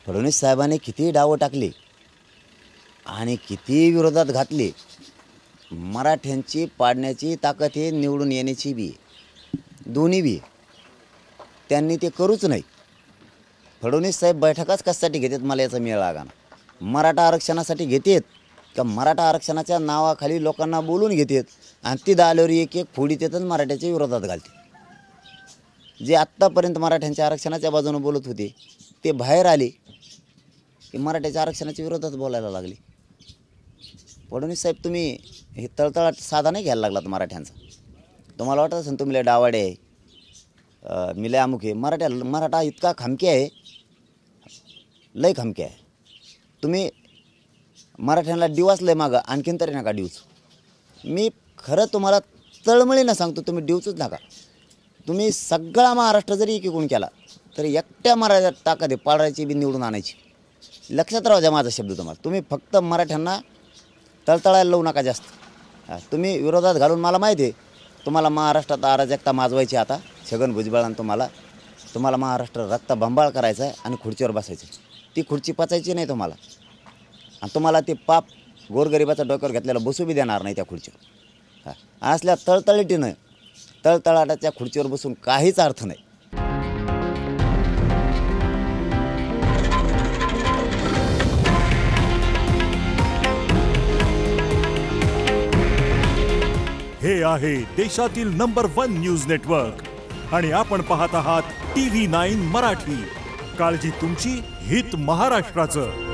फडणवीस साहेबांनी किती डावं टाकली आणि किती विरोधात घातली, मराठ्यांची पाडण्याची ताकद हे निवडून येण्याची बी, दोन्ही बी त्यांनी ते करूच नाही। फडणवीस साहेब बैठकाच कशासाठी घेतात मला याचा मेळ लागेना। मराठा आरक्षणासाठी घेतात का मराठा आरक्षणाच्या नावाखाली लोकांना बोलून घेतात आणि ती आल्यावर एक एक फोडी देतात मराठ्याच्या विरोधात घालतात। जे आत्तापर्यंत मराठ्यांच्या आरक्षणाच्या बाजूने बोलत होते ते बाहेर आले की मराठ्याच्या आरक्षणाच्या विरोधात बोलायला लागले। फडणवीस साहेब तुम्ही हे तळतळाट साधा नाही घ्यायला लागलात मराठ्यांचा। तुम्हाला वाटत असेल तुम्ही लय डावाडे आहे, मी लय अमुक आहे। मराठा इतका खमके आहे, लय खमके आहे। तुम्ही मराठ्यांना डिवचलंय मागं, आणखीन तरी नका डिवच। मी खरं तुम्हाला तळमळीनं सांगतो, तुम्ही डिवचूच नका। तुम्ही सगळा महाराष्ट्र जरी एकीकडून केला तरी एकट्या मराठ्यात ताकद पाडायची बी निवडून आणायची। लक्षात राहू द्या माझा शब्द तुम्हाला। तुम्ही फक्त मराठ्यांना तळतळायला लावू नका जास्त। तुम्ही विरोधात घालून मला माहिती आहे तुम्हाला महाराष्ट्रात अराजकता माजवायची। आता छगन भुजबळांना तुम्हाला महाराष्ट्र रक्तबंबाळ करायचं आहे आणि खुर्चीवर बसायचं। ती खुर्ची पचायची नाही तुम्हाला आणि तुम्हाला ते पाप गोरगरिबाच्या डोक्यावर घेतलेलं बसू बी देणार नाही त्या खुर्चीवर। असल्या तळतळीटीनं तळतळाटाच्या खुर्चीवर बसून काहीच अर्थ नाही। हे आहे देशातील नंबर 1 न्यूज नेटवर्क आणि आपण पाहत आहात TV9 मराठी। काळजी तुमची, हित महाराष्ट्राचं।